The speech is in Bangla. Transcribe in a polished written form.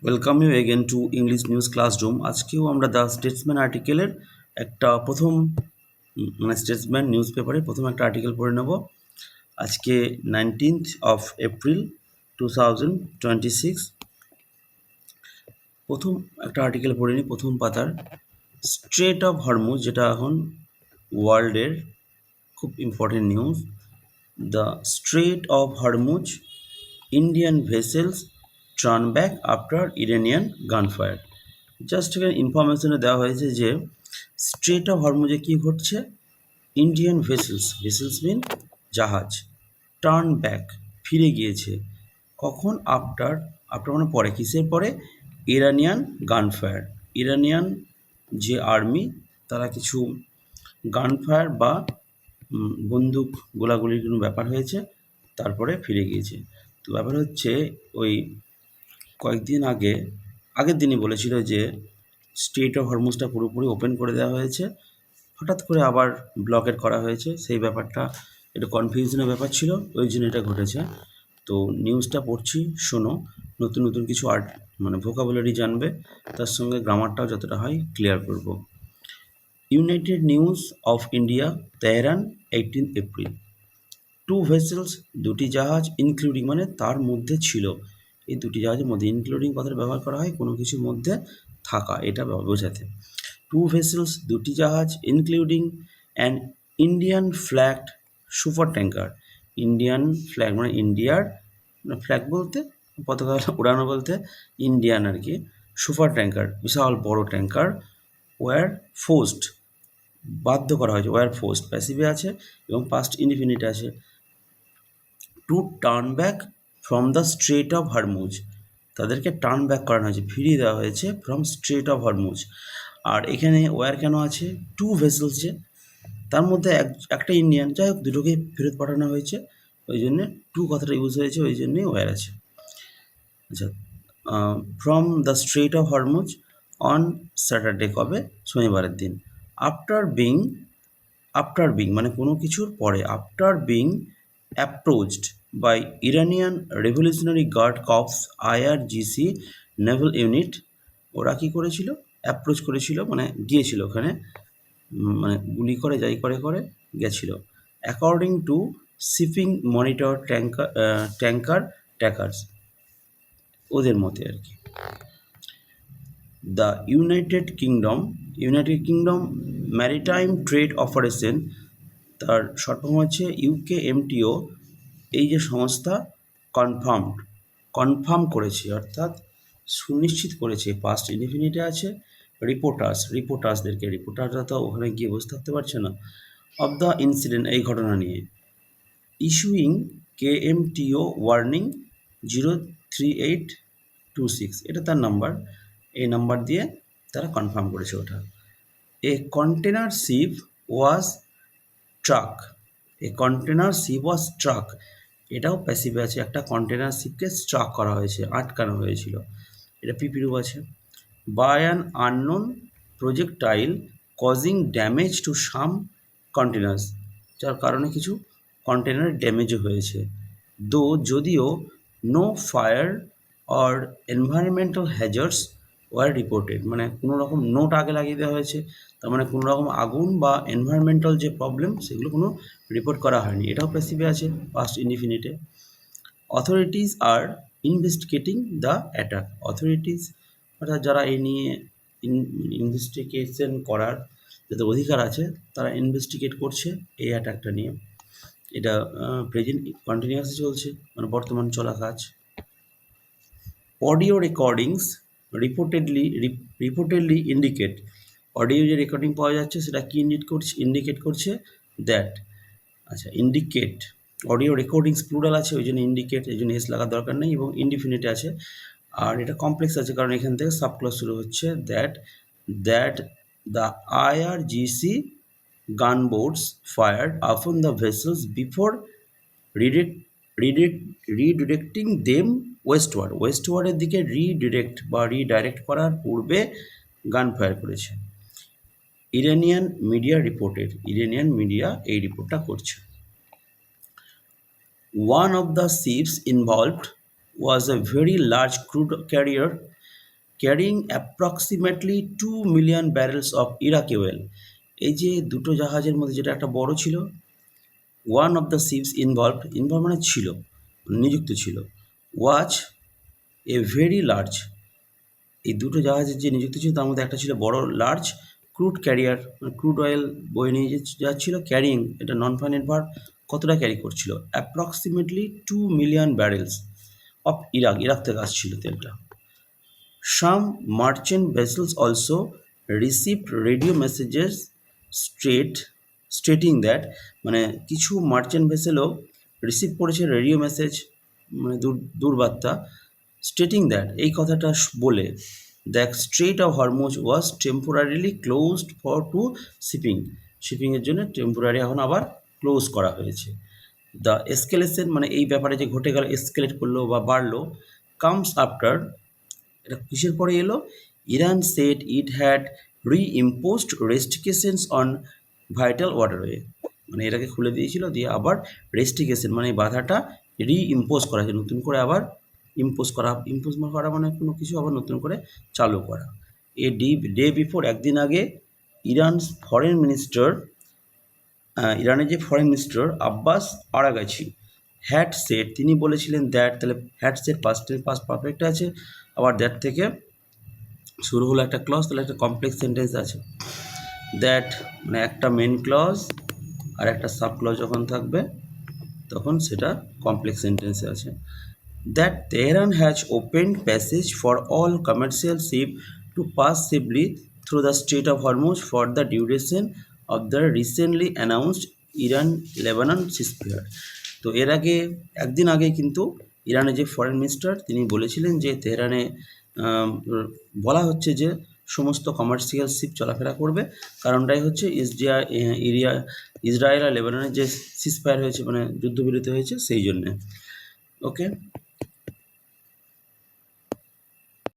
Welcome you again to English news classroom. আজকেও আমরা দ্য স্টেটসম্যান আর্টিকেলের একটা প্রথম মানে স্টেটসম্যান নিউজ পেপারে প্রথম একটা আর্টিকেল পড়ে নেব। আজকে 19th of April 2026 প্রথম একটা আর্টিকেল পড়ে নিই। প্রথম পাতার স্ট্রেট অফ হরমুজ, যেটা এখন ওয়ার্ল্ডের খুব important news. The strait of Hormuz, Indian vessels turn back after Iranian gunfire. Just এখানে ইনফরমেশনে দেওয়া হয়েছে যে স্ট্রেট অফ হরমুজে কী ঘটছে। ইন্ডিয়ান ভেসেলস মিন জাহাজ, টার্ন ব্যাক ফিরে গিয়েছে। কখন? আফটার মানে পরে, কিসের পরে? ইরানিয়ান গানফায়ার, ইরানিয়ান যে আর্মি তারা কিছু গানফায়ার বা বন্দুক গোলাগুলির কোনো ব্যাপার হয়েছে, তারপরে ফিরে গিয়েছে। তো ব্যাপার হচ্ছে ওই কয়েকদিন আগের দিনই বলেছিল যে স্ট্রেট অফ হরমুজটা পুরোপুরি ওপেন করে দেওয়া হয়েছে, হঠাৎ করে আবার ব্লকেট করা হয়েছে। সেই ব্যাপারটা একটু কনফিউশনের ব্যাপার ছিল, ওই জন্য এটা ঘটেছে। তো নিউজটা পড়ছি, শোনো। নতুন নতুন কিছু ভোকাবুলারি জানবে, তার সঙ্গে গ্রামারটাও যতটা হয় ক্লিয়ার করব। United News of India, Tehran, 18 April. Two vessels, দুটি জাহাজ, ইনক্লুডিং মানে তার মধ্যে ছিল। এই দুটি জাহাজের মধ্যে ইনক্লুডিং কথাটা ব্যবহার করা হয় কোনো কিছুর মধ্যে থাকা, এটা বোঝাতে। টু ভেসেলস, দুটি জাহাজ, including an Indian flagged super tanker. Indian flag মানে ইন্ডিয়ার ফ্ল্যাগ বলতে পতাকা উড়ানো বলতে ইন্ডিয়ান আর কি। সুপার ট্যাঙ্কার বিশাল বড় ট্যাঙ্কার। ওয়ার ফোর্সড, বাধ্য করা হয়েছে। ওয়ার ফোর্সড প্যাসিভে আছে এবং পাস্ট ইনডিফিনিট আছে। To turn back from the strait of Hormuz, তাদেরকে টার্ন ব্যাক করানো হয়েছে, ফিরিয়ে দেওয়া হয়েছে ফ্রম স্ট্রেট অফ হরমুজ। আর এখানে ওয়ার কেন আছে? টু ভেসেলসে, তার মধ্যে একটা ইন্ডিয়ান, যাই হোক দুটোকে ফেরত পাঠানো হয়েছে, ওই জন্যে টু কথাটা ইউজ হয়েছে, ওই জন্যেই ওয়ার আছে। আচ্ছা, from the strait of Hormuz on Saturday, কবে? শনিবারের দিন। আফটার বিং মানে কোনো কিছুর পরে। After being approached by Iranian Revolutionary Guard Corps, IRGC naval unit. ওরা কী করেছিল? অ্যাপ্রোচ করেছিল মানে গিয়েছিল ওখানে, মানে গুলি করে যাই করে গেছিল। According to shipping monitor tankers, ওদের মতে আর কি। The United kingdom maritime trade operation, তার শর্টফর্ম হচ্ছে ইউকেএমটিও। এই যে সংস্থা কনফার্ম করেছে, অর্থাৎ সুনিশ্চিত করেছে, পাস্ট ইনডিফিনিটে আছে। রিপোর্টাররা তো ওখানে গিয়ে বসে থাকতে পারছে না। অফ দ্য ইনসিডেন্ট, এই ঘটনা নিয়ে। ইস্যুইং কেএমটিও ওয়ার্নিং 03826, এটা তার নাম্বার। এই নাম্বার দিয়ে তারা কনফার্ম করেছে ওটা। এ কন্টেনার শিপ ওয়াজ ট্রাক, এটাও প্যাসিভে আছে। একটা কন্টেনার শিপকে স্ট্রাক করা হয়েছে, আটকানো হয়েছিল, এটা পিপিরও আছে। By an unknown projectile causing damage to some containers, যার কারণে কিছু কন্টেনার ড্যামেজও হয়েছে। যদিও no fire or environmental hazards were reported, মানে কোনো রকম নোট আগে লাগিয়ে দেওয়া হয়েছে, তার মানে কোনো রকম আগুন বা এনভায়রনমেন্টাল যে প্রবলেম সেগুলো কোনো রিপোর্ট করা হয়নি, এটাও প্যাসিভে আছে পাস্ট ইনডিফিনিটে। Authorities are investigating the attack, authorities অর্থাৎ যারা এই নিয়ে ইনভেস্টিগেশন করার যাদের অধিকার আছে, তারা ইনভেস্টিগেট করছে এই অ্যাটাকটা নিয়ে। এটা প্রেজেন্ট কন্টিনিউয়াসলি চলছে, মানে বর্তমান চলা কাজ। Audio recordings reportedly indicate, audio যে রেকর্ডিং পাওয়া যাচ্ছে সেটা কি ইন্ডিকেট করছে দ্যাট, আচ্ছা ইন্ডিকেট, অডিও রেকর্ডিংস প্লুরাল আছে ওই জন্য ইন্ডিকেট, এই জন্য এস লাগার দরকার নেই, এবং ইনডিফিনিটে আছে। আর এটা কমপ্লেক্স আছে কারণ এখান থেকে সাবক্লজ শুরু হচ্ছে। That the IRGC gunboats fired upon the vessels before redirecting them ওয়েস্টওয়ার্ডের দিকে রিডাইরেক্ট করার পূর্বে গান ফায়ার করেছে। ইরানিয়ান মিডিয়া এই রিপোর্টটা করছে। One of the ships involved was a very large crude carrier carrying approximately 2 million barrels of Iraqi well. এই যে দুটো জাহাজের মধ্যে যেটা একটা বড় ছিল, one of the ships involve মানে ছিল, নিযুক্ত ছিল, ওয়াচ এ ভেরি লার্জ, এই দুটো জাহাজের যে নিযুক্ত ছিল তার মধ্যে একটা ছিল বড় লার্জ ক্রুড ক্যারিয়ার, মানে ক্রুড অয়েল বয়ে নিয়ে যাচ্ছিল। ক্যারিং, এটা নন ফাইনাইট ভার্ব, কতটা ক্যারি করছিল? Approximately 2 million barrels of Iraq থেকে আসছিল তেলটা। Some merchant vessels also received radio messages stating that, মানে কিছু মার্চেন্ট ভেসেলও রিসিভ করেছে রেডিও মেসেজ, মানে দূরবার্তা, স্টেটিং দ্যাট, এই কথাটা বলে, the strait of Hormuz was temporarily closed to শিপিংয়ের জন্য টেম্পোরারি এখন আবার ক্লোজ করা হয়েছে। দ্য এসকেলেশন, মানে এই ব্যাপারে যে ঘটে গেল, এসকেলেট করলো বা বাড়লো, কামস আফটার, এটা কিসের পরে এলো? Iran said it had reimposed restrictions on vital waterway, মানে এটাকে খুলে দিয়েছিল, দিয়ে আবার রেস্ট্রিকশন মানে বাধাটা রি-ইম্পোজ করা হয়েছে, নতুন করে আবার ইম্পোজ করা মানে কোনো কিছু আবার নতুন করে চালু করা। ডে বিফোর, একদিন আগে, ইরানের যে foreign minister Abbas Araghchi had set, তিনি বলেছিলেন দ্যাট, তাহলে হ্যাড সেট পাস্ট পারফেক্ট আছে, আবার দ্যাট থেকে শুরু হলো একটা ক্লজ, তাহলে একটা কমপ্লেক্স সেন্টেন্স আছে। দ্যাট মানে একটা মেন ক্লজ আর একটা সাব ক্লজ যখন থাকবে তখন সেটা কমপ্লেক্স সেন্টেন্সে আছে। That Tehran has opened passage for all commercial ship to pass safely through the strait of Hormuz for the duration of the recently announced Iran Lebanon ceasefire. তো এর আগে, একদিন আগে কিন্তু ইরানের যে ফরেন মিনিস্টার তিনি বলেছিলেন যে তেহরানে বলা হচ্ছে যে সমস্ত কমার্শিয়াল শিপ চলাফেরা করবে, কারণটাই হচ্ছে ইসরায়েল আর লেবাননের যে সিজফায়ার হয়েছে, মানে যুদ্ধবিরতি হয়েছে, সেই জন্যে। ওকে।